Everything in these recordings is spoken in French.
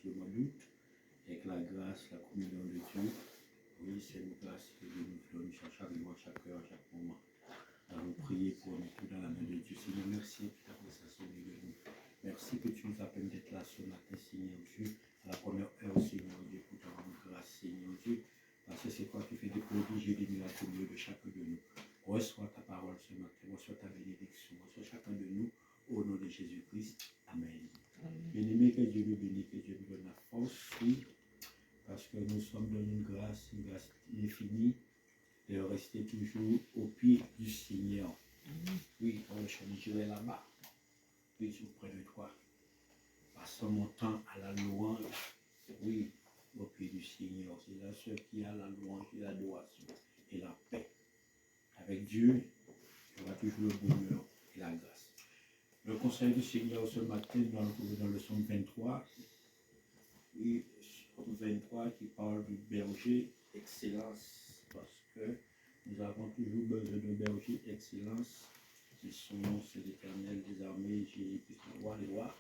le mois d'août, avec la grâce, la communion de Dieu. Oui, c'est une grâce que Dieu nous donne chaque jour, chaque heure, chaque moment. Nous allons prier pour nous tout dans la main de Dieu. Seigneur, merci pour ta prestation de nous. Merci que tu nous appelles d'être là ce matin, Seigneur Dieu, à la première heure, Seigneur Dieu, pour te rendre grâce, Seigneur Dieu. Parce que c'est toi qui fais des prodiges et des miracles au milieu de chacun de nous. Reçois ta parole ce matin, reçois ta bénédiction, reçois chacun de nous au nom de Jésus-Christ. Amen. Bien-aimé, que Dieu nous bénisse, que Dieu nous donne la force, oui, parce que nous sommes dans une grâce infinie, de rester toujours au pied du Seigneur. Oui, quand le chemin, je vais là-bas, oui, je suis près de toi. Passons mon temps à la louange, oui, au pied du Seigneur. C'est là ce qui a la louange et l'adoration et la paix. Avec Dieu, il y aura toujours le bonheur et la grâce. Le conseil du Seigneur ce matin, nous allons trouver dans le psaume 23. Oui, psaume 23 qui parle du berger excellence. Parce que nous avons toujours besoin de berger excellence. Qui sont, c'est l'Éternel des armées, Jésus-Christ, le roi des rois.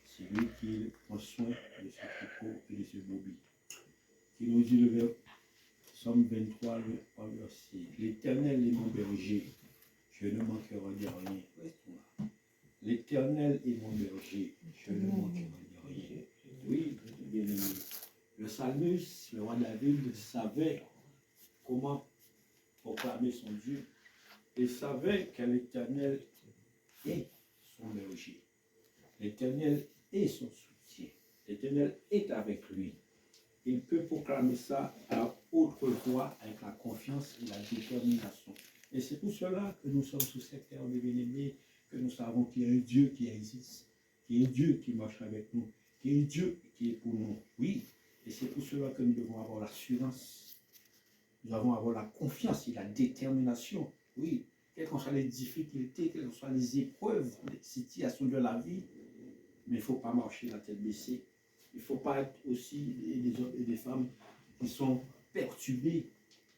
C'est lui qui prend soin de ce troupeau et de ce brebis. Qui nous dit le psaume 23, le verset. L'Éternel est mon berger, je ne manquerai de rien. L'Éternel est mon berger, je ne manquerai de rien. Oui, bien aimé. Le psalmiste, le roi David, savait comment proclamer son Dieu. Il savait que l'Éternel est son berger. L'Éternel est son soutien. L'Éternel est avec lui. Il peut proclamer ça à haute voix avec la confiance et la détermination. Et c'est pour cela que nous sommes sous cette terre de bien-aimés, que nous savons qu'il y a un Dieu qui existe, qu'il y a un Dieu qui marche avec nous, qu'il y a un Dieu qui est pour nous. Oui, et c'est pour cela que nous devons avoir l'assurance, nous devons avoir la confiance et la détermination. Oui, quelles que soient les difficultés, quelles que soient les épreuves, les situations de la vie, mais il ne faut pas marcher la tête baissée. Il ne faut pas être aussi des hommes et des femmes qui sont perturbés,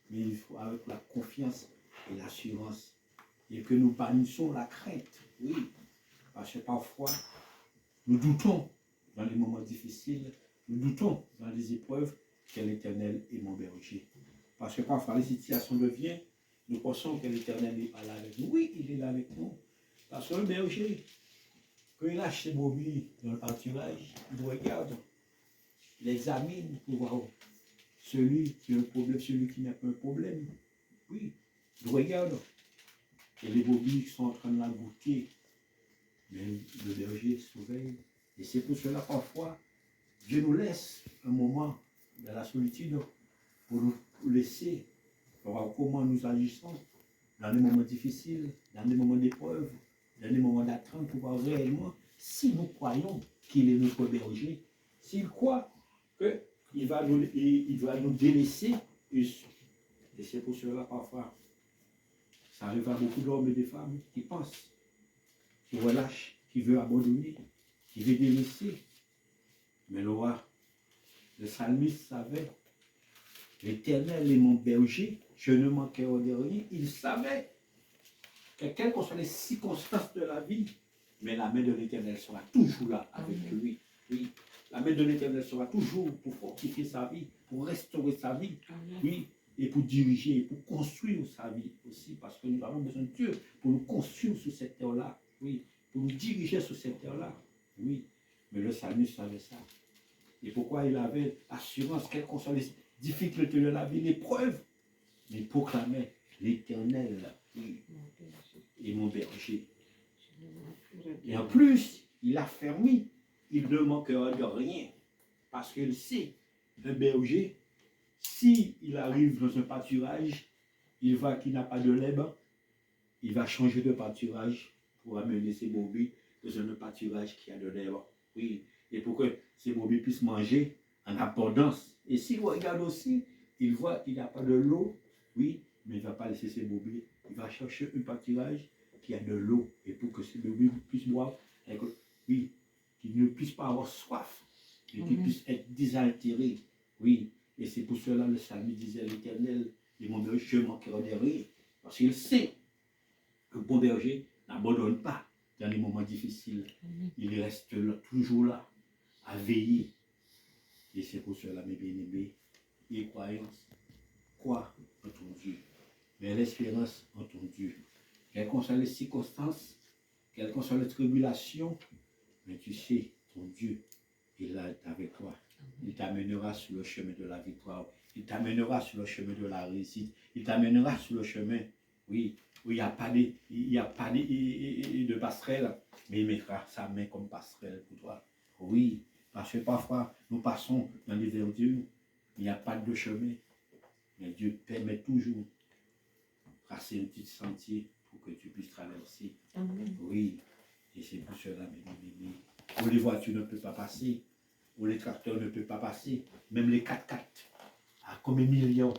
mais il faut avec la confiance et l'assurance. Et que nous bannissons la crainte. Oui, parce que parfois, nous doutons dans les moments difficiles, nous doutons dans les épreuves que l'Éternel est mon berger. Parce que parfois, les situations deviennent, nous pensons que l'Éternel n'est pas là avec nous. Oui, il est là avec nous. Parce que le berger, quand il lâche ses brebis dans le pâturage, il regarde, il examine pour voir celui qui a un problème, celui qui n'a pas un problème. Oui, il regarde. Et les brebis sont en train de la goûter. Mais le berger surveille. Et c'est pour cela, parfois, Dieu nous laisse un moment dans la solitude pour nous laisser voir comment nous agissons dans les moments difficiles, dans les moments d'épreuve, dans les moments d'attente, pour voir réellement si nous croyons qu'il est notre berger, s'il croit qu'il va nous délaisser. Et c'est pour cela, parfois, ça arrive à beaucoup d'hommes et de femmes qui pensent, qui relâchent, qui veulent abandonner, qui veulent délaisser. Mais le roi, le psalmiste savait, l'Éternel est mon berger, je ne manquerai de rien. Il savait que quelles que soient les circonstances de la vie, mais la main de l'Éternel sera toujours là avec lui. Oui, la main de l'Éternel sera toujours pour fortifier sa vie, pour restaurer sa vie. Oui, et pour diriger, pour construire sa vie aussi, parce que nous avons besoin de Dieu pour nous construire sur cette terre-là. Oui, pour nous diriger sur cette terre-là. Oui, mais le psalmiste savait ça. Et pourquoi il avait assurance, quelles que soient les difficultés de la vie, l'épreuve, mais il proclamait l'Éternel, oui, et mon berger. Et en plus, il a fermé, il ne manquera de rien, parce qu'il sait, un berger, s'il arrive dans un pâturage, il voit qu'il n'a pas de lait, il va changer de pâturage pour amener ses brebis dans un pâturage qui a de lait. Oui, et pour que ces brebis puissent manger en abondance. Et s'il regarde aussi, il voit qu'il n'y a pas de l'eau, oui, mais il ne va pas laisser ses brebis. Il va chercher un pâturage qui a de l'eau, et pour que ces brebis puissent boire, oui, qu'ils ne puissent pas avoir soif, et qu'ils puissent être désaltérés. Oui, et c'est pour cela le psalmiste disait, l'Éternel est mon berger, je ne manquerai de rien. Parce qu'il sait que le bon berger n'abandonne pas dans les moments difficiles. Il reste là, toujours là, à veiller, Et c'est pour cela, mes bien-aimés, et croyance, crois en ton Dieu. Mais l'espérance en ton Dieu. Quelles qu'en soient les circonstances, quelles qu'en soient les tribulations, mais tu sais, ton Dieu, il est avec toi. Il t'amènera sur le chemin de la victoire. Il t'amènera sur le chemin de la réussite. Il t'amènera sur le chemin, oui, où il n'y a pas de passerelle, mais il mettra sa main comme passerelle pour toi. Oui, parce que parfois, nous passons dans des verdures, il n'y a pas de chemin, mais Dieu permet toujours de tracer un petit sentier pour que tu puisses traverser. Amen. Oui, et c'est pour cela, mes amis, où les voitures ne peuvent pas passer, où les tracteurs ne peuvent pas passer, même les 4x4, à combien de millions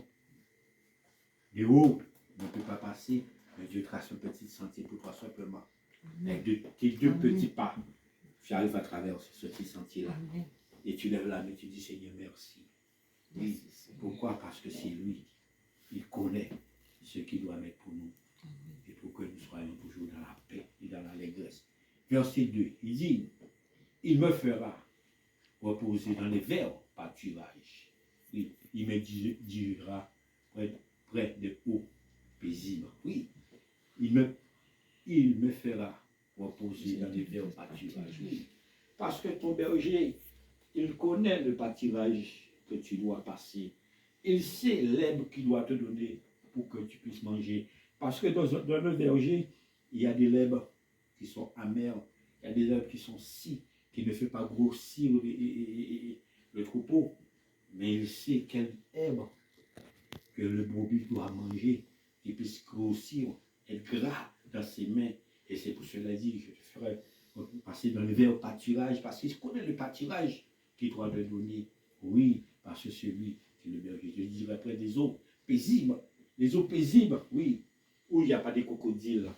de hauts ne peuvent pas passer, mais Dieu trace un petit sentier pour toi simplement. Avec tes deux petits pas, tu arrives à traverser ce petit sentier-là. Et tu lèves la main et tu dis Seigneur, merci. Oui. Pourquoi? Parce que c'est lui. Il connaît ce qu'il doit mettre pour nous. Et pour que nous soyons toujours dans la paix et dans l'allégresse. Verset 2, il dit, il me fera reposer dans les verts pâturages. Oui, il me dirigera près des eaux paisibles. Oui, il me fera reposer dans les verts pâturages. Oui. Parce que ton berger, il connaît le pâturage que tu dois passer. Il sait l'herbe qu'il doit te donner pour que tu puisses manger. Parce que dans le verger, il y a des herbes qui sont amères, il y a des herbes qui sont si, qui ne font pas grossir le troupeau. Mais il sait quelle herbe que le brebis doit manger, qui puisse grossir, être gras dans ses mains. Et c'est pour cela dit, je te ferai passer dans le verre pâturage, parce qu'il connaît le pâturage qu'il doit te donner. Oui, parce que c'est lui qui est le berger. Je dirais près des eaux paisibles. Les eaux paisibles, oui, où il n'y a pas de crocodiles.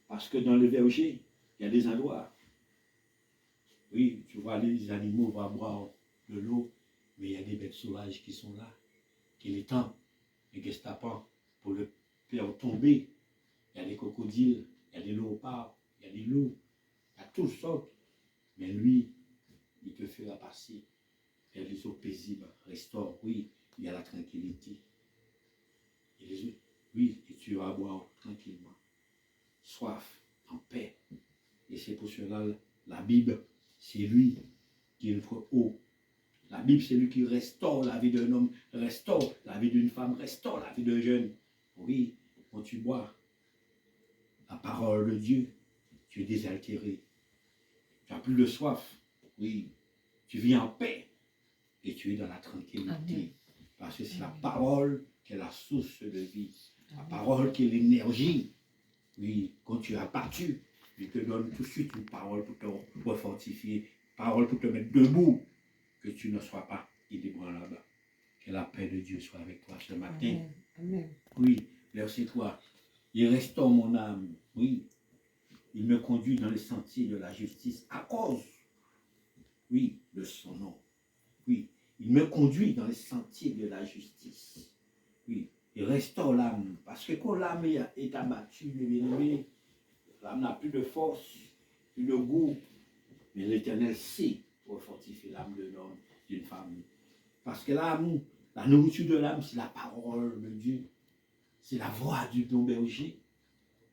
Parce que dans le verger, il y a des endroits. Oui, tu vois, les animaux vont boire de l'eau, mais il y a des bêtes sauvages qui sont là, qui les tendent, les guet-apens, pour le faire tomber. Il y a des crocodiles, il y a des léopards, il y a des loups, il y a toutes sortes. Mais lui, il te fera passer vers les eaux paisibles, restaure, oui, il y a la tranquillité. Et oui, et tu vas boire tranquillement, soif, en paix. Et c'est pour cela, la Bible, c'est lui qui est notre eau. La Bible, c'est lui qui restaure la vie d'un homme, restaure la vie d'une femme, restaure la vie d'un jeune. Oui, quand tu bois la parole de Dieu, tu es désaltéré. Tu n'as plus de soif. Oui, tu vis en paix et tu es dans la tranquillité. Amen. Parce que c'est la parole qui est la source de vie. La parole qui est l'énergie. Oui, quand tu as battu, il te donne tout de suite une parole pour te refortifier, parole pour te mettre debout, que tu ne sois pas inébranlable. Que la paix de Dieu soit avec toi ce matin. Amen. Amen. Oui, verset 3. Il restaure mon âme. Oui, il me conduit dans les sentiers de la justice à cause, oui, de son nom. Oui, il me conduit dans les sentiers de la justice. Oui, il restaure l'âme. Parce que quand l'âme est abattue, l'âme n'a plus de force, plus de goût. Mais l'Éternel sait pour fortifier l'âme d'un homme, d'une femme. Parce que l'âme, la nourriture de l'âme, c'est la parole de Dieu. C'est la voix du bon berger.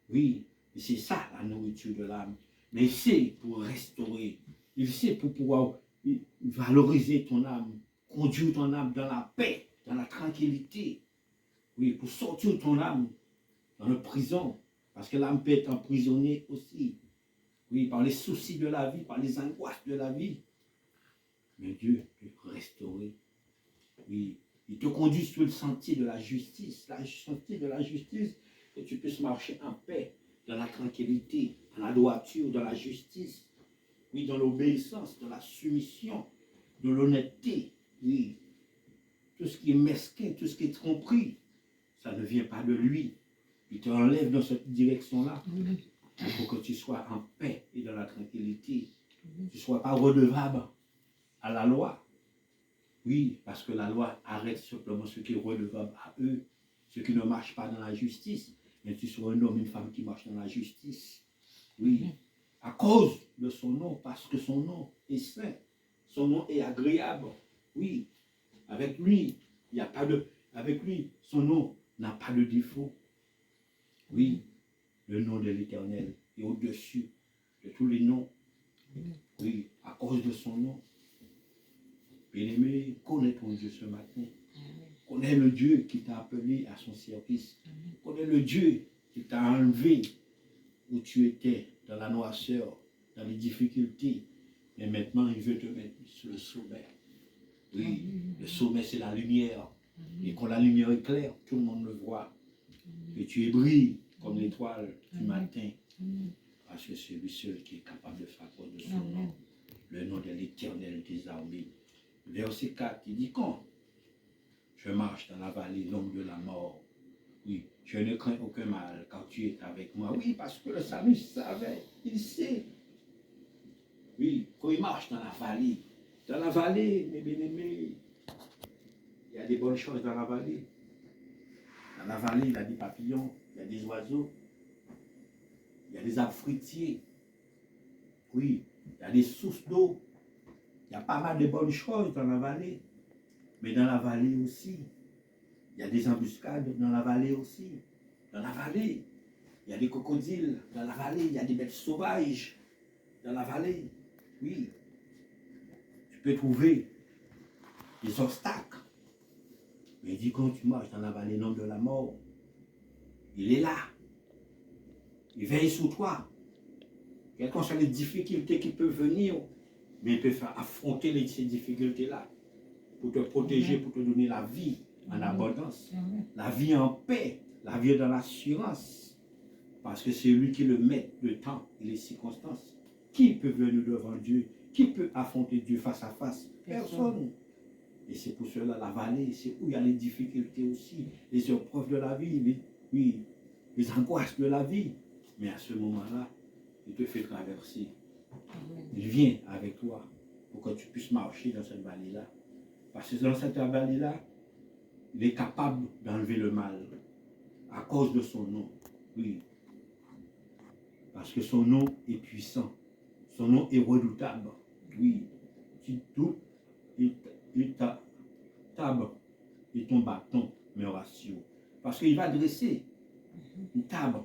Oui, c'est ça la nourriture de l'âme. Mais il sait pour restaurer. Il sait pour pouvoir valoriser ton âme, conduire ton âme dans la paix, dans la tranquillité. Oui, pour sortir ton âme dans la prison. Parce que l'âme peut être emprisonnée aussi. Oui, par les soucis de la vie, par les angoisses de la vie. Mais Dieu peut restaurer. Oui, il te conduit sur le sentier de la justice. Le sentier de la justice, que tu puisses marcher en paix, dans la tranquillité, dans la droiture, dans la justice. Oui, dans l'obéissance, dans la soumission, dans l'honnêteté. Oui, tout ce qui est mesquin, tout ce qui est tromperie, ça ne vient pas de lui. Il te enlève dans cette direction-là. Pour que tu sois en paix et dans la tranquillité. Tu ne sois pas redevable à la loi. Oui, parce que la loi arrête simplement ceux qui sont redevables à eux, ceux qui ne marchent pas dans la justice. Mais tu sois un homme, une femme qui marche dans la justice. Oui, à cause de son nom, parce que son nom est saint, son nom est agréable. Oui, avec lui, il n'y a pas de. Avec lui, son nom n'a pas de défaut. Oui, le nom de l'Éternel est au-dessus de tous les noms. Oui, à cause de son nom. Bien-aimé, connais ton Dieu ce matin. Connais le Dieu qui t'a appelé à son service. Connais le Dieu qui t'a enlevé où tu étais, dans la noirceur, dans les difficultés. Mais maintenant, il veut te mettre sur le sommet. Oui, le sommet, c'est la lumière. Et quand la lumière est claire, tout le monde le voit. Et tu es brille comme l'étoile du matin. Parce que c'est lui seul qui est capable de faire cause de son nom. Le nom de l'Éternel des armées. Verset 4, il dit quand je marche dans la vallée longue de la mort, oui, je ne crains aucun mal car tu es avec moi. Oui, parce que le psalmiste savait, il sait. Oui, quand il marche dans la vallée, mes bien-aimés, il y a des bonnes choses dans la vallée. Dans la vallée, il y a des papillons, il y a des oiseaux, il y a des arbres fruitiers. Oui, il y a des sources d'eau. Il y a pas mal de bonnes choses dans la vallée. Mais dans la vallée aussi, il y a des embuscades dans la vallée aussi. Dans la vallée, il y a des crocodiles. Dans la vallée, il y a des bêtes sauvages. Dans la vallée, oui. Tu peux trouver des obstacles. Mais il dit quand tu marches dans la vallée non de la mort, il est là. Il veille sur toi. Quelles que soient les difficultés qui peuvent venir, mais il peut faire affronter ces difficultés-là pour te protéger, pour te donner la vie en abondance, la vie en paix, la vie dans l'assurance. Parce que c'est lui qui le met le temps et les circonstances. Qui peut venir devant Dieu? Qui peut affronter Dieu face à face? Personne. Et c'est pour cela la vallée, c'est où il y a les difficultés aussi, les épreuves de la vie, les angoisses de la vie. Mais à ce moment-là, il te fait traverser. Il vient avec toi pour que tu puisses marcher dans cette vallée-là. Parce que dans cette vallée-là, il est capable d'enlever le mal à cause de son nom. Oui. Parce que son nom est puissant. Son nom est redoutable. Oui. Tu doutes, il table et ton bâton, mes ratio. Parce qu'il va dresser une table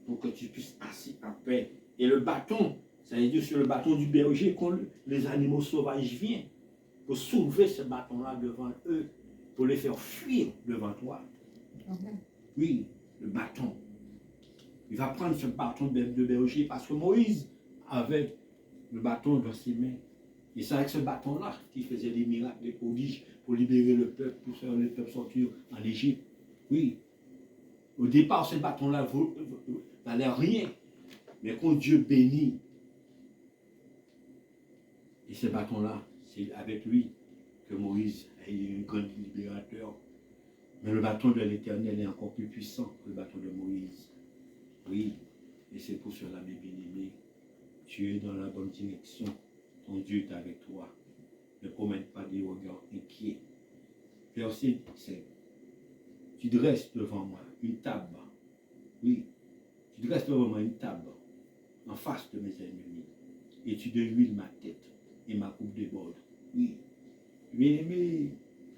pour que tu puisses assis en paix. Et le bâton, ça veut dire sur le bâton du berger, quand les animaux sauvages viennent, pour soulever ce bâton-là devant eux, pour les faire fuir devant toi. Oui, le bâton. Il va prendre ce bâton de berger parce que Moïse avait le bâton dans ses mains. Et c'est avec ce bâton-là qu'il faisait des miracles, des prodiges pour libérer le peuple, pour faire le peuple sortir en Égypte. Oui. Au départ, ce bâton-là valait rien. Mais quand Dieu bénit, et ce bâton-là, c'est avec lui que Moïse a eu un grand libérateur. Mais le bâton de l'Éternel est encore plus puissant que le bâton de Moïse. Oui, et c'est pour cela, mes bien-aimés, tu es dans la bonne direction. Ton Dieu est avec toi. Ne promène pas des regards inquiets. Verset 7. Tu dresses devant moi une table. Oui, tu dresses devant moi une table en face de mes ennemis. Et tu déhuiles ma tête et ma coupe déborde. Oui, bien-aimé,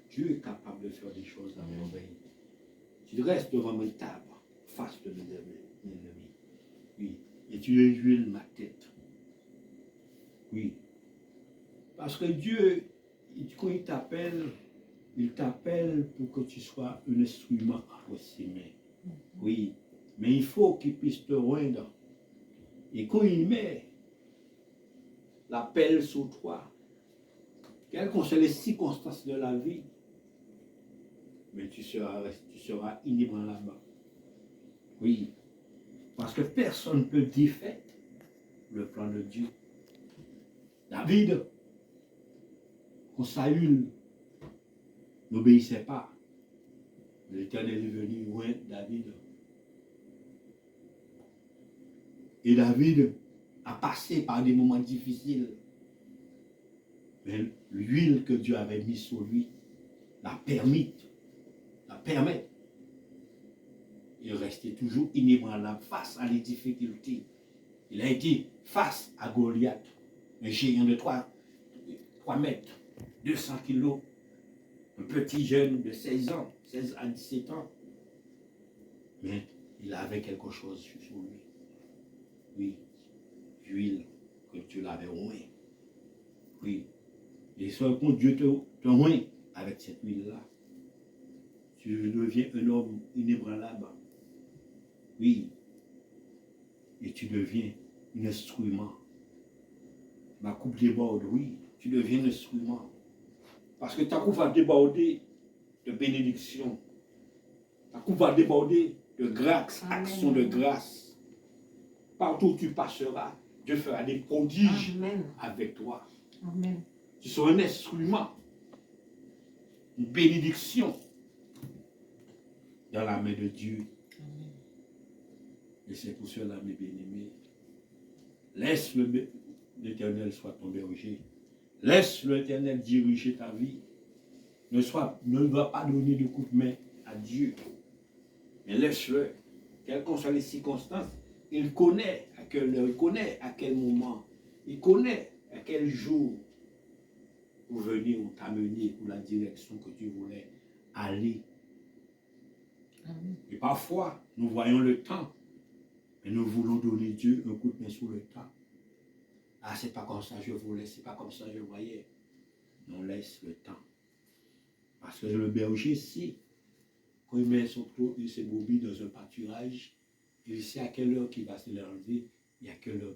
Dieu est capable de faire des choses à merveille. Tu dresses devant moi une table en face de mes ennemis. Oui, et tu déhuiles ma tête. Oui, parce que Dieu, quand il t'appelle pour que tu sois un instrument entre ses mains. Oui, mais il faut qu'il puisse te rendre. Et quand il met l'appel sur toi, quelles que soient les circonstances de la vie, mais tu seras inébranlable. Oui, parce que personne ne peut défaire le plan de Dieu. David, quand Saül n'obéissait pas, l'Éternel est venu loin David. Et David a passé par des moments difficiles. Mais l'huile que Dieu avait mise sur lui la permet. Il restait toujours inébranlable face à les difficultés. Il a été face à Goliath, un géant de 3 mètres. 200 kilos, un petit jeune de 16 ans, 16 à 17 ans. Mais il avait quelque chose sur lui. Oui, l'huile que tu l'avais oint. Oui. Et ce quand Dieu te oint avec cette huile-là, tu deviens un homme inébranlable. Oui. Et tu deviens un instrument. Ma coupe déborde, oui. Tu deviens un instrument. Parce que ta coupe va déborder de bénédiction. Ta coupe va déborder de grâce, action de grâce. Partout où tu passeras, Dieu fera des prodiges avec toi. Amen. Tu seras un instrument, une bénédiction dans la main de Dieu. Amen. Et c'est pour cela, mes bien-aimés, laisse l'Éternel soit ton berger. Laisse l'Éternel diriger ta vie. Ne va pas donner de coup de main à Dieu. Mais laisse-le. Quelles qu'en soient les circonstances, il connaît à quelle heure, il connaît à quel moment, il connaît à quel jour pour venir ou t'amener pour la direction que tu voulais aller. Amen. Et parfois, nous voyons le temps, mais nous voulons donner Dieu un coup de main sur le temps. Ah, c'est pas comme ça je voulais, c'est pas comme ça je voyais. On laisse le temps. Parce que le berger sait, quand il met son trou et ses brebis dans un pâturage, il sait à quelle heure il va se lever et à quelle heure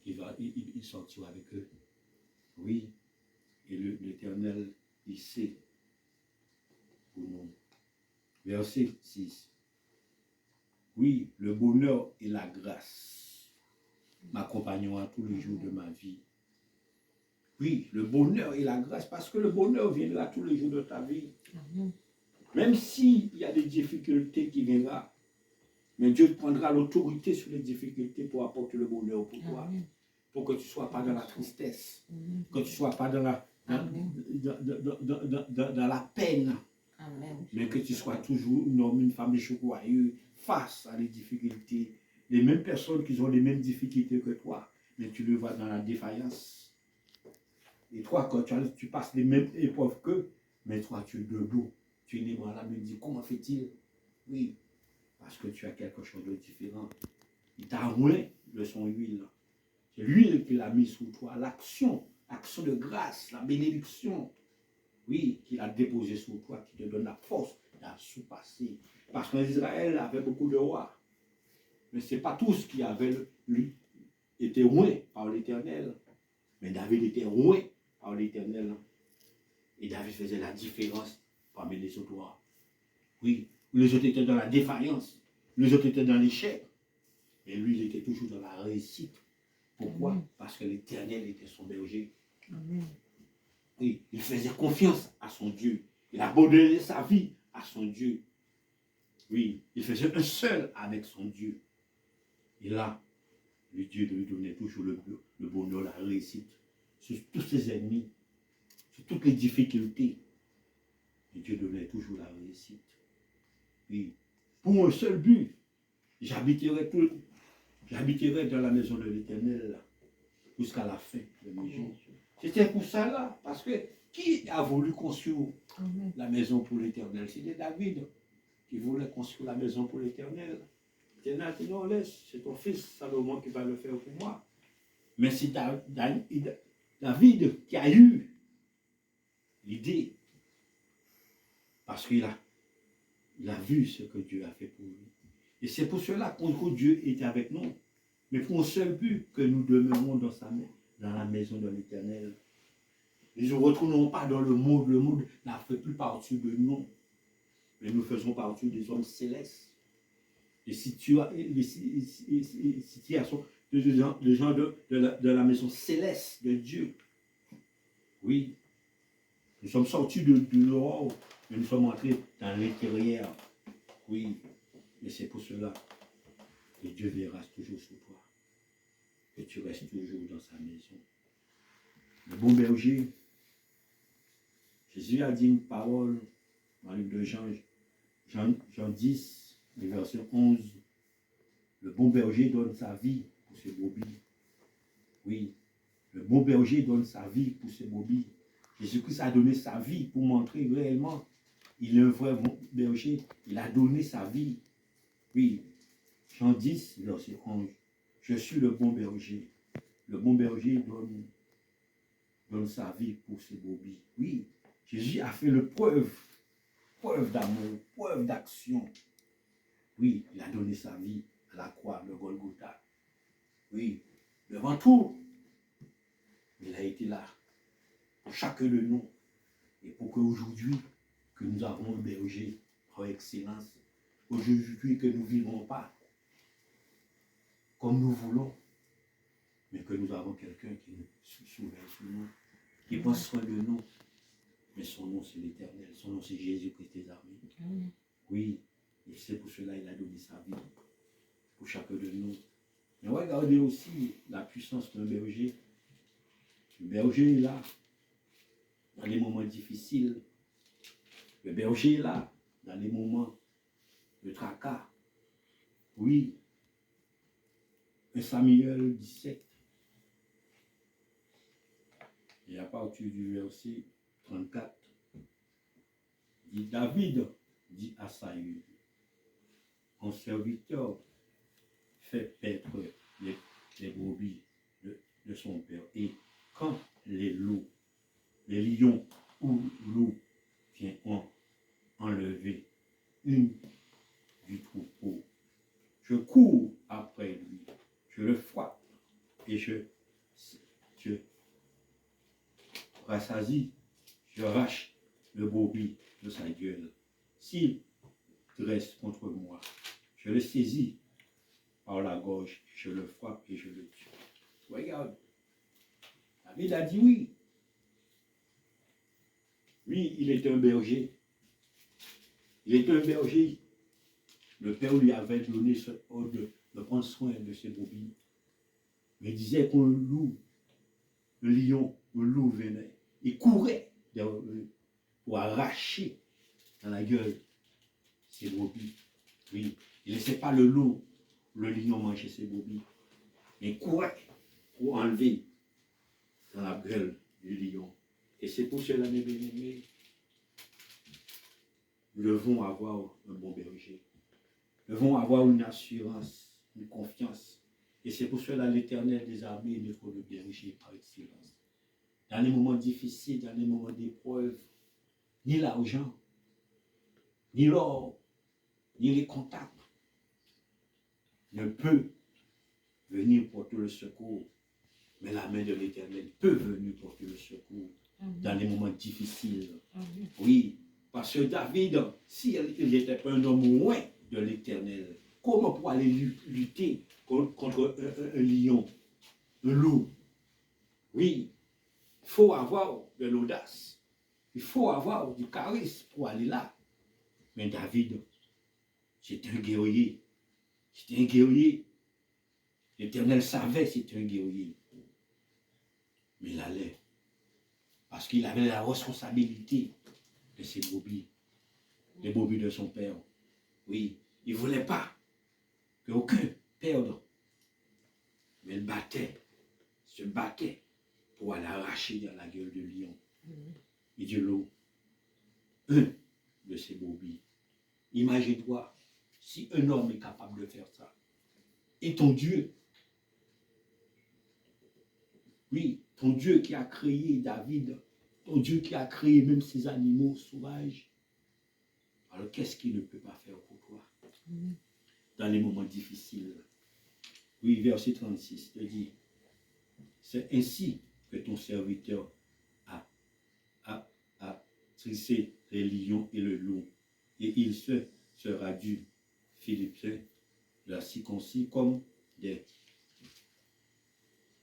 il sortira avec eux. Oui, et l'Éternel, il sait pour nous. Verset 6. Oui, le bonheur et la grâce m'accompagneront tous les jours de ma vie. Oui, le bonheur et la grâce, parce que le bonheur viendra tous les jours de ta vie. Amen. Même s'il y a des difficultés qui viendront, mais Dieu prendra l'autorité sur les difficultés pour apporter le bonheur pour toi. Amen. Pour que tu ne sois pas dans la tristesse, Amen. que tu ne sois pas dans la peine, Amen. mais que tu sois toujours un homme, une femme joyeuse face à les difficultés. Les mêmes personnes qui ont les mêmes difficultés que toi, mais tu le vois dans la défaillance. Et toi, quand tu passes les mêmes épreuves qu'eux, mais toi, tu es debout. Tu es inébranlable. Il dit, comment fait-il? Oui, parce que tu as quelque chose de différent. Il t'a oint de son huile. C'est l'huile qu'il a mis sous toi. L'action de grâce, la bénédiction. Oui, qu'il a déposé sur toi, qui te donne la force d'à surpasser. Parce qu'en Israël avait beaucoup de rois. Mais ce n'est pas tous qui avaient lui été oint par l'Éternel. Mais David était oint par l'Éternel. Et David faisait la différence parmi les autres rois. Oui, les autres étaient dans la défaillance. Les autres étaient dans l'échec. Mais lui, il était toujours dans la réussite. Pourquoi? Amen. Parce que l'Éternel était son berger. Amen. Oui, il faisait confiance à son Dieu. Il abandonnait sa vie à son Dieu. Oui, il faisait un seul avec son Dieu. Et là, le Dieu lui donnait toujours le bonheur, la réussite sur tous ses ennemis, sur toutes les difficultés. Et Dieu donnait toujours la réussite. Oui, pour un seul but, j'habiterai dans la maison de l'Éternel jusqu'à la fin de mes jours. C'était pour ça là, parce que qui a voulu construire Amen. la maison pour l'Éternel? C'était David qui voulait construire la maison pour l'Éternel. L'Éternel a dit non, laisse, c'est ton fils Salomon qui va le faire pour moi. Mais c'est David qui a eu l'idée, parce qu'il a vu ce que Dieu a fait pour lui. Et c'est pour cela que Dieu était avec nous. Mais pour un seul but, que nous demeurons dans la maison de l'Éternel. Nous ne nous retournons pas dans le monde. Le monde n'a fait plus partie de nous. Mais nous faisons partie des hommes célestes. Les situations, des gens de la maison céleste de Dieu. Oui. Nous sommes sortis de dehors, mais nous sommes entrés dans l'intérieur. Oui. Et c'est pour cela que Dieu verra toujours sur toi. Que tu restes toujours dans sa maison. Le bon berger, Jésus a dit une parole dans le livre de Jean 10, le verset 11. Le bon berger donne sa vie pour ses brebis. Oui, le bon berger donne sa vie pour ses brebis. Jésus-Christ a donné sa vie pour montrer réellement il est un vrai berger. Il a donné sa vie. Oui, Jean 10, verset 11. Je suis le bon berger. Le bon berger donne sa vie pour ses brebis. Oui, Jésus a fait le preuve d'amour, preuve d'action. Oui, il a donné sa vie à la croix de Golgotha. Oui, devant tout, il a été là pour chacun de nous. Et pour qu'aujourd'hui, que nous avons un berger par excellence, aujourd'hui que nous ne vivons pas comme nous voulons, mais que nous avons quelqu'un qui nous surveille sur nous, qui prend soin de nous. Mais son nom, c'est l'Éternel. Son nom, c'est Jésus-Christ des armées. Oui, et c'est pour cela qu'il a donné sa vie pour chacun de nous. Mais regardez aussi la puissance d'un berger. Le berger est là dans les moments difficiles. Le berger est là dans les moments de tracas. Oui. 1 Samuel 17. Et à partir du verset 34, dit David dit à Saül, mon serviteur fait paître les brebis de son père. Et quand les lions ou loups viennent enlever une du troupeau, je cours après lui, je le frappe et je rassasie, je rache le brebis de sa gueule. S'il dresse contre moi, je le saisis par la gorge, je le frappe et je le tue. Regarde, David a dit oui. Lui, il est un berger. Il est un berger. Le Père lui avait donné ce ordre de prendre soin de ses brebis. Mais il disait qu'un loup, le lion, le loup venait. Il courait pour arracher dans la gueule ses brebis. Oui, il ne laissait pas le loup, le lion manger ses brebis. Mais il courait pour enlever dans la gueule du lion. Et c'est pour cela, mes bien-aimés, nous devons avoir un bon berger. Nous devons avoir une assurance, une confiance. Et c'est pour cela l'Éternel des armées nous faut le berger par excellence. Dans les moments difficiles, dans les moments d'épreuve, ni l'argent, ni l'or, ni les contacts ne peut venir porter le secours. Mais la main de l'Éternel peut venir porter le secours dans les moments difficiles. Oui, parce que David, s'il n'était pas un homme loin de l'Éternel, comment pour aller lutter contre un lion, un loup? Oui, il faut avoir de l'audace. Il faut avoir du charisme pour aller là. Mais David, c'est un guerrier. C'était un guerrier. L'Éternel savait que c'était un guerrier. Mais il allait. Parce qu'il avait la responsabilité de ses brebis. Les brebis de son père. Oui, il ne voulait pas qu'aucun perde. Mais il se battait pour aller arracher dans la gueule du lion et de l'eau un de ses brebis. Imagine-toi, si un homme est capable de faire ça, et ton Dieu, oui, ton Dieu qui a créé David, ton Dieu qui a créé même ces animaux sauvages, alors qu'est-ce qu'il ne peut pas faire pour toi dans les moments difficiles? Oui, verset 36 te dit, c'est ainsi que ton serviteur a trissé les lions et le loup, et il sera du Philippiens, la circoncis comme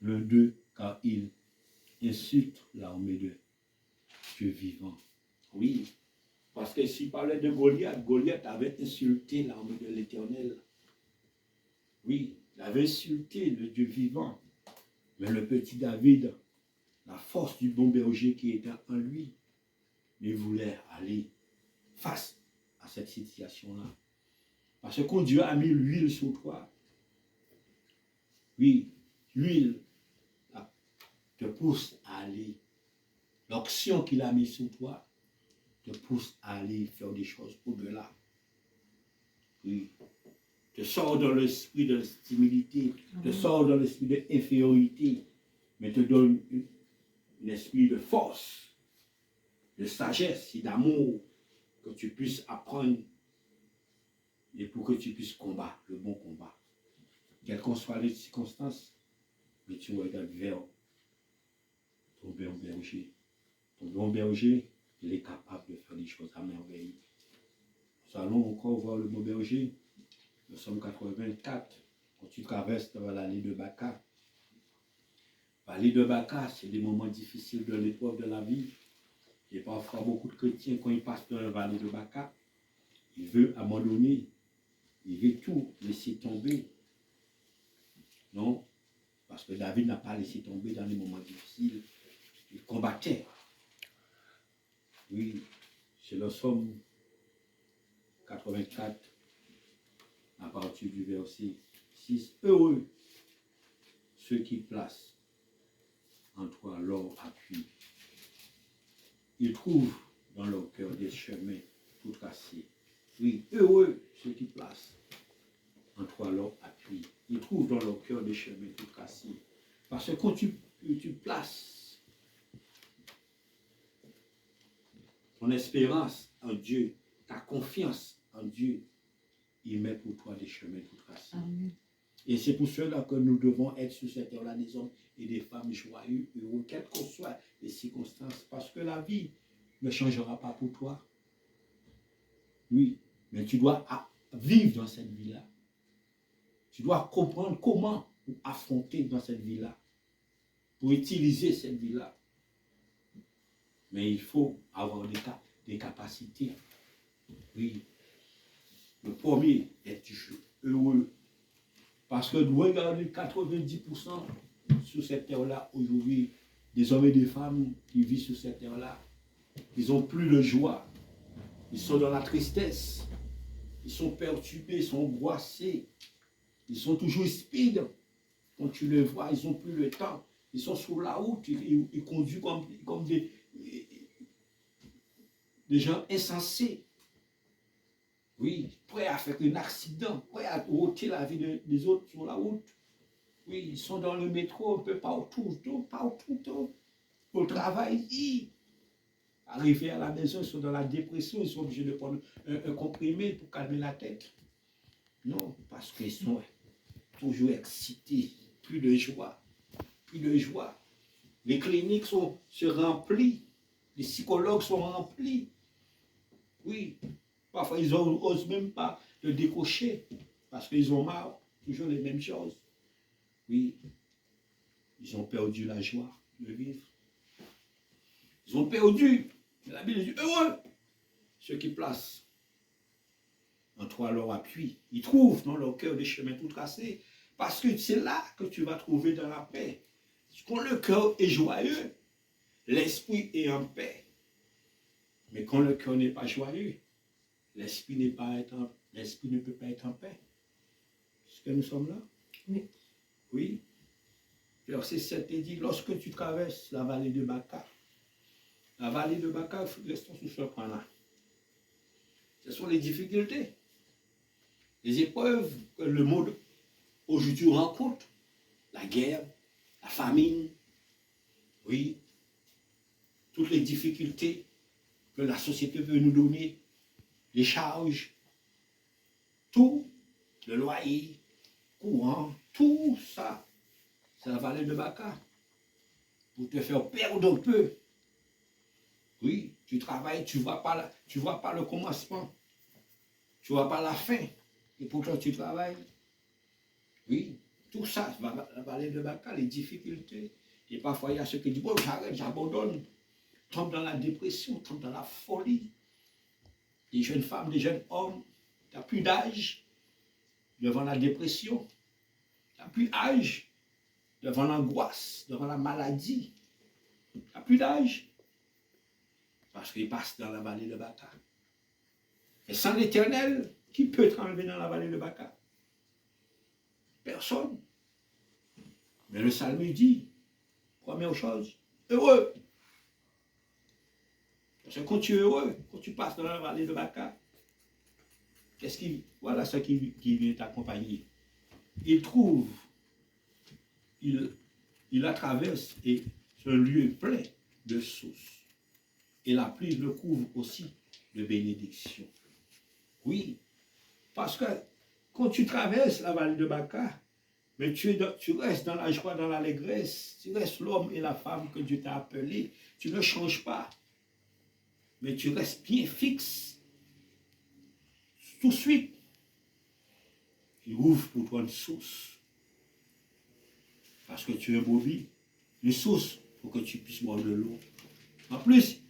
l'un d'eux, car il insulte l'armée de Dieu vivant. Oui, parce que s'il parlait de Goliath, Goliath avait insulté l'armée de l'Éternel. Oui, il avait insulté le Dieu vivant. Mais le petit David, la force du bon berger qui était en lui, il voulait aller face à cette situation-là. Parce que quand Dieu a mis l'huile sur toi, oui, l'huile te pousse à aller L'onction qu'il a mis sur toi te pousse à aller faire des choses au-delà. Oui. Te sors dans l'esprit de timidité, te sors dans l'esprit d'infériorité, mais te donne un esprit de force, de sagesse et d'amour que tu puisses apprendre et pour que tu puisses combattre le bon combat. Quelles qu'en soient les circonstances, mais tu regardes vers ton bon berger. Ton bon berger, il est capable de faire des choses à merveille. Nous allons encore voir le bon berger. Le Psaume 84, quand tu traverses dans l'allée de Baca. L'allée de Baca, c'est des moments difficiles de l'épreuve de la vie. Et parfois, beaucoup de chrétiens, quand ils passent dans la vallée de Baca, ils veulent abandonner. Ils veulent tout laisser tomber. Non, parce que David n'a pas laissé tomber dans les moments difficiles. Il combattait. Oui, c'est le Psaume 84, à partir du verset 6. Heureux ceux qui placent en toi leur appui. Ils trouvent dans leur cœur des chemins tout tracés. Oui, heureux ceux qui placent en toi leur appui. Ils trouvent dans leur cœur des chemins tout tracés. Parce que quand tu places ton espérance en Dieu, ta confiance en Dieu, il met pour toi des chemins tout tracés. Amen. Et c'est pour cela que nous devons être sur cette terre-là des hommes et des femmes joyeux, heureux, quelles que soient les circonstances, parce que la vie ne changera pas pour toi. Oui, mais tu dois vivre dans cette vie-là. Tu dois comprendre comment affronter dans cette vie-là, pour utiliser cette vie-là. Mais il faut avoir des capacités. Oui. Le premier est heureux. Parce que nous regardons 90% sur cette terre-là aujourd'hui, des hommes et des femmes qui vivent sur cette terre-là, ils n'ont plus de joie. Ils sont dans la tristesse. Ils sont perturbés, ils sont angoissés. Ils sont toujours speed. Quand tu les vois, ils n'ont plus le temps. Ils sont sur la route, ils conduisent comme des gens insensés. Oui, prêts à faire un accident, prêts à ôter la vie des autres sur la route. Oui, ils sont dans le métro, un peu partout, au travail. Arrivés à la maison, ils sont dans la dépression, ils sont obligés de prendre un comprimé pour calmer la tête. Non, parce qu'ils sont toujours excités, plus de joie, plus de joie. Les cliniques se remplissent, les psychologues sont remplis. Oui, parfois ils n'osent même pas de décocher parce qu'ils ont marre, toujours les mêmes choses. Oui, ils ont perdu la joie de vivre. Ils ont perdu, la Bible dit, heureux ceux qui placent en toi leur appui. Ils trouvent dans leur cœur des chemins tout tracés parce que c'est là que tu vas trouver dans la paix. Quand le cœur est joyeux, l'esprit est en paix. Mais quand le cœur n'est pas joyeux, l'esprit ne peut pas être en paix. Est-ce que nous sommes là? Oui. Oui. Verset 7 dit, lorsque tu traverses la vallée de Baca, restons sur ce point-là. Ce sont les difficultés, les épreuves que le monde aujourd'hui rencontre. La guerre, la famine, oui, toutes les difficultés que la société veut nous donner, les charges, tout, le loyer, courant, tout ça, c'est la vallée de Baca. Pour te faire perdre un peu. Oui, tu travailles, tu ne vois pas le commencement. Tu ne vois pas la fin. Et pourtant tu travailles. Oui, tout ça, la vallée de Baca, les difficultés. Et parfois il y a ceux qui disent, bon, j'arrête, j'abandonne. Tombe dans la dépression, tombe dans la folie. Des jeunes femmes, des jeunes hommes, tu n'as plus d'âge devant la dépression. Tu n'as plus d'âge devant l'angoisse, devant la maladie. Tu n'as plus d'âge. Parce qu'ils passent dans la vallée de Baca. Et sans l'Éternel, qui peut te enlever dans la vallée de Baca? Personne. Mais le psalme dit, première chose, heureux. Parce que quand tu es heureux, quand tu passes dans la vallée de Baca, voilà ce qui vient t'accompagner. Il trouve, il la traverse et c'est un lieu plein de sources. Et la pluie le couvre aussi de bénédictions. Oui, parce que quand tu traverses la vallée de Baca, mais tu restes dans la joie, dans l'allégresse, tu restes l'homme et la femme que Dieu t'a appelé, tu ne changes pas, mais tu restes bien fixe. Tout de suite, il ouvre pour toi une source. Parce que tu es bobby, une source pour que tu puisses boire de l'eau. En plus,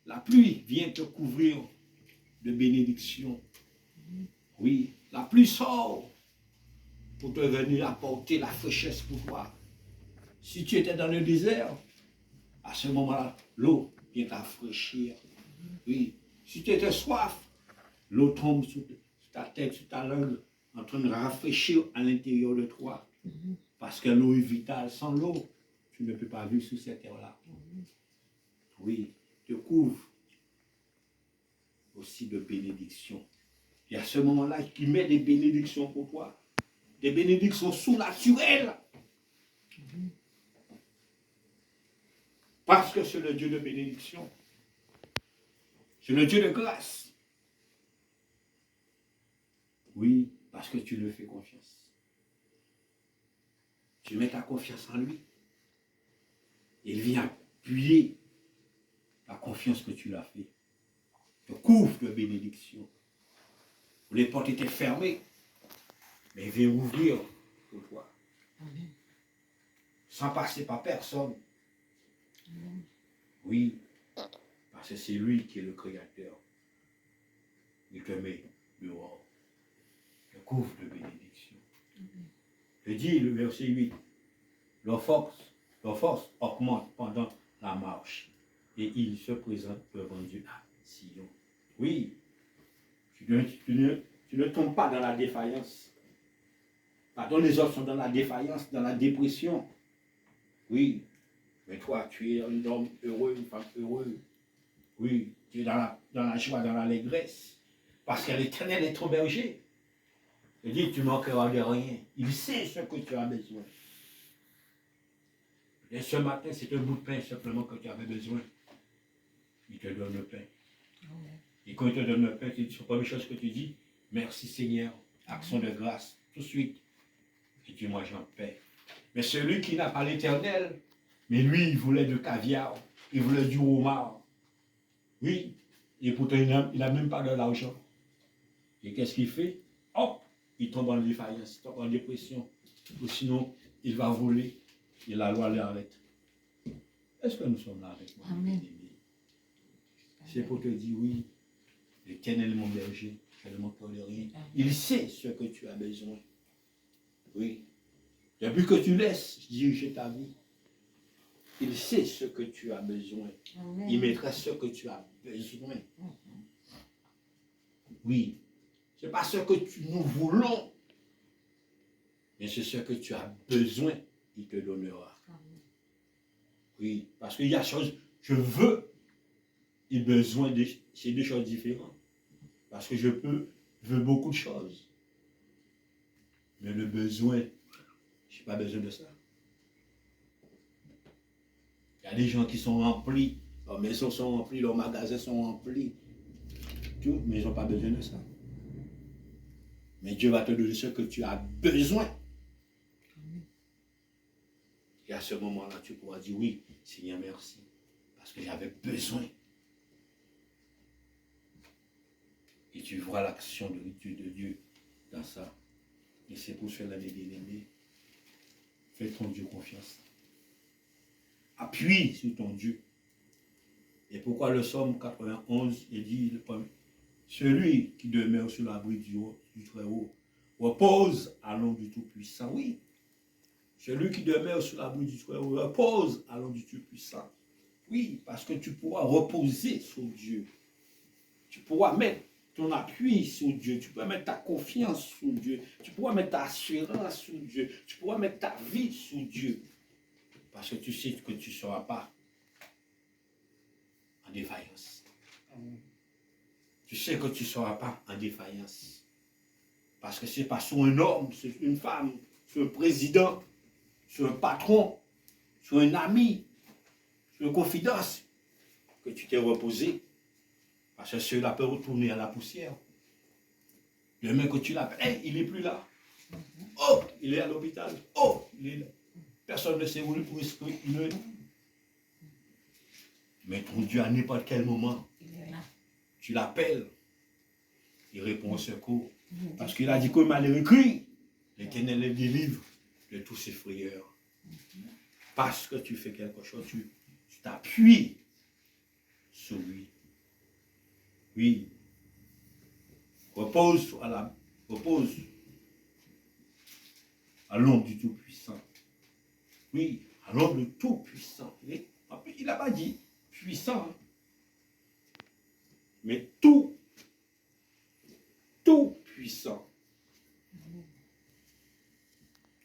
la pluie vient te couvrir de bénédictions. Oui, la pluie sort pour te venir apporter la fraîchesse pour toi. Si tu étais dans le désert, à ce moment-là, l'eau vient t'affraîchir. Oui, si tu étais soif, l'eau tombe sur ta tête, sur ta langue, en train de rafraîchir à l'intérieur de toi. Parce que l'eau est vitale. Sans l'eau, tu ne peux pas vivre sur cette terre-là. Oui, te couvre aussi de bénédictions. Et à ce moment-là, il met des bénédictions pour toi. Des bénédictions surnaturelles. Parce que c'est le Dieu de bénédiction. C'est le Dieu de grâce. Oui, parce que tu lui fais confiance. Tu mets ta confiance en lui. Il vient appuyer la confiance que tu l'as fait. Te couvre de bénédiction. Les portes étaient fermées, mais il vient ouvrir pour toi. Amen. Sans passer par personne. Amen. Oui, parce que c'est lui qui est le créateur. Il te met dehors. Te couvre de bénédiction. Je dis le verset 8. Leur force augmente pendant la marche. Et il se présente devant Dieu à Sion. Oui, tu ne tombes pas dans la défaillance. Pardon, les autres sont dans la défaillance, dans la dépression. Oui, mais toi, tu es un homme heureux, une femme heureuse. Oui, tu es dans la joie, dans l'allégresse. Parce que l'Éternel est ton berger. Il dit, tu manqueras de rien. Il sait ce que tu as besoin. Et ce matin, c'est un bout de pain simplement que tu avais besoin. Il te donne le pain. Amen. Et quand il te donne le pain, c'est la première chose que tu dis, merci Seigneur, action de grâce, tout de suite. Et tu manges en paix. Mais celui qui n'a pas l'Éternel, mais lui, il voulait du caviar, il voulait du homard. Oui, et pourtant, il n'a même pas de l'argent. Et qu'est-ce qu'il fait? Hop, il tombe en défaillance, il tombe en dépression. Ou sinon, il va voler et la loi l'arrête. Est-ce que nous sommes là avec moi? Amen. C'est pour te dire oui, l'Éternel est mon berger, je ne manque de rien. Il sait ce que tu as besoin. Oui. Depuis que tu laisses diriger ta vie, il sait ce que tu as besoin. Amen. Il mettra ce que tu as besoin. Oui. Ce n'est pas ce que nous voulons, mais c'est ce que tu as besoin, il te donnera. Oui, parce qu'il y a des choses, je veux et besoin, c'est deux choses différentes. Parce que je veux beaucoup de choses. Mais le besoin, je n'ai pas besoin de ça. Il y a des gens qui sont remplis, leurs maisons sont remplies, leurs magasins sont remplis. Tout, mais ils n'ont pas besoin de ça. Mais Dieu va te donner ce que tu as besoin. Et à ce moment-là, tu pourras dire oui, Seigneur, merci. Parce que j'avais besoin. Et tu vois l'action de Dieu dans ça. Et c'est pour cela, les bien-aimés, fais ton Dieu confiance. Appuie sur ton Dieu. Et pourquoi le psaume 91, il dit, celui qui demeure sur l'abri du Très-Haut repose à l'ombre du Tout-Puissant. Oui, celui qui demeure sur l'abri du Très-Haut repose à l'ombre du Tout-Puissant. Oui, parce que tu pourras reposer sur Dieu. Tu pourras mettre ton appui sur Dieu. Tu pourras mettre ta confiance sur Dieu. Tu pourras mettre ta assurance sur Dieu. Tu pourras mettre ta vie sur Dieu. Parce que tu sais que tu ne seras pas en défaillance. tu sais que tu ne seras pas en défaillance. Parce que ce n'est pas sur un homme, sur une femme, sur un président, sur un patron, sur un ami, sur une confidence que tu t'es reposé. Parce que cela peut retourner à la poussière. Demain que tu l'appelles, hey, il n'est plus là. Oh, il est à l'hôpital. Oh, il est là. Personne ne sait où il est. Mais ton Dieu, à n'importe quel moment, tu l'appelles, il répond au secours. Parce qu'il a dit comme il est écrit, l'Éternel le délivre de tous ses frayeurs. Parce que tu fais quelque chose, tu t'appuies sur lui. Oui. Repose à l'ombre du Tout-Puissant. Oui, à l'ombre du Tout-Puissant. Il n'a pas dit puissant, hein, mais tout puissant.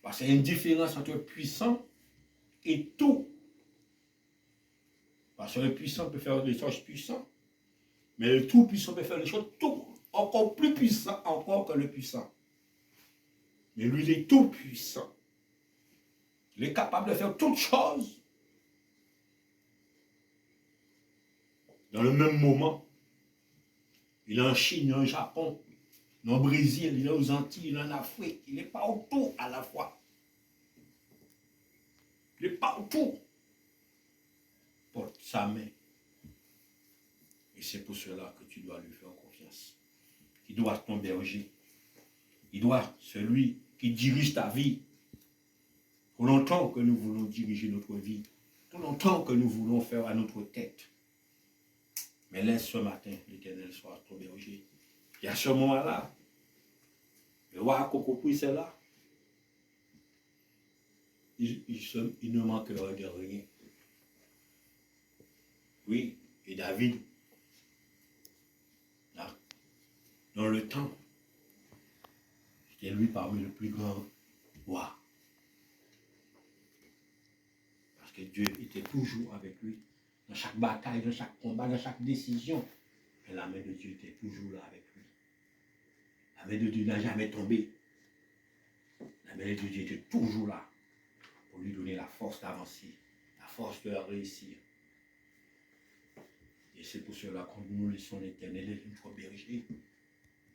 Parce qu'il y a une différence entre puissant et tout. Parce que le puissant peut faire des choses puissantes, mais le tout puissant peut faire des choses tout, encore plus puissant encore que le puissant. Mais lui, il est tout puissant. Il est capable de faire toutes choses dans le même moment. Il est en Chine, il est en Japon, il est au Brésil, il est aux Antilles, il est en Afrique. Il n'est pas autour à la fois. Il n'est pas autour. Porte sa main. Et c'est pour cela que tu dois lui faire confiance. Il doit être ton berger. Il doit, celui qui dirige ta vie. Pour longtemps que nous voulons diriger notre vie. Pour longtemps que nous voulons faire à notre tête. Mais laisse ce matin l'Éternel soit ton berger. Et à ce moment-là, le roi Kokopouï, c'est là. Il ne manquera de rien. Oui, et David, là, dans le temps, c'était lui parmi les plus grands rois. Parce que Dieu était toujours avec lui. Dans chaque bataille, dans chaque combat, dans chaque décision. Et la main de Dieu était toujours là avec lui. La main de Dieu n'a jamais tombé. La main de Dieu était toujours là pour lui donner la force d'avancer, la force de réussir. Et c'est pour cela que nous laissons l'Éternel et notre berger.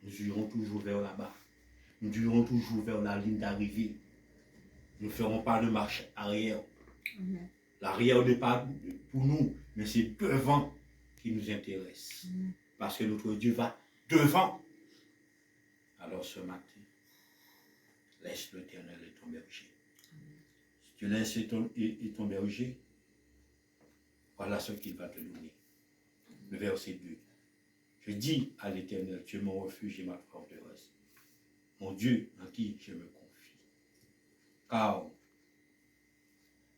Nous irons toujours vers là-bas. Nous irons toujours vers la ligne d'arrivée. Nous ne ferons pas de marche arrière. L'arrière n'est pas pour nous, mais c'est devant qui nous intéresse. Parce que notre Dieu va devant. Alors ce matin, laisse l'Éternel et ton berger. Si tu laisses ton berger, voilà ce qu'il va te donner. Le verset 2. Je dis à l'Éternel, tu es mon refuge et ma forteresse. Mon Dieu en qui je me confie. Car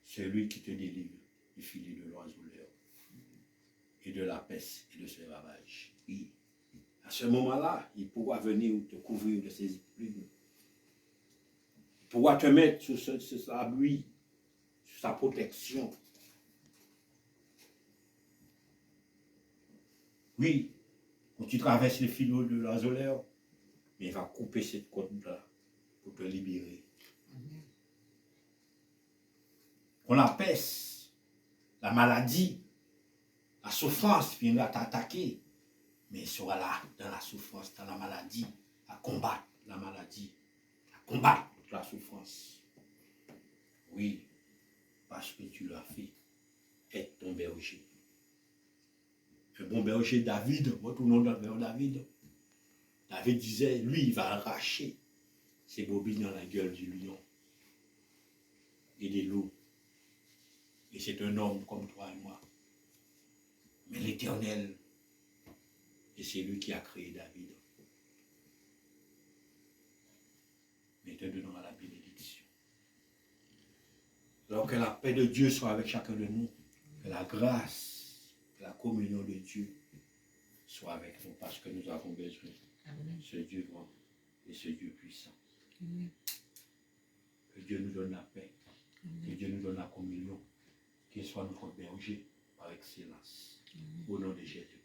c'est lui qui te délivre du filet de l'oiseleur et de la peste et de ses ravages. Oui. À ce moment-là, il pourra venir te couvrir de ses plumes. Il pourra te mettre sur sa abri, sur sa protection. Oui, quand tu traverses les filets de l'oiseleur, mais il va couper cette côte-là pour te libérer. Quand la peste, la maladie, la souffrance viendra t'attaquer, mais il sera là, dans la souffrance, dans la maladie, à combattre la maladie, à combattre la souffrance. Oui, parce que tu l'as fait, être ton berger. Un bon berger, David, retournons vers David. David disait, lui, il va arracher ses brebis dans la gueule du lion et des loups. Et c'est un homme comme toi et moi. Mais l'Éternel, et c'est lui qui a créé David. Mais te donnera la bénédiction. Alors que la paix de Dieu soit avec chacun de nous, que la grâce, que la communion de Dieu soit avec nous, parce que nous avons besoin de ce Dieu grand et ce Dieu puissant. Amen. Que Dieu nous donne la paix, que Dieu nous donne la communion, qu'il soit notre berger par excellence. Au nom de Jésus.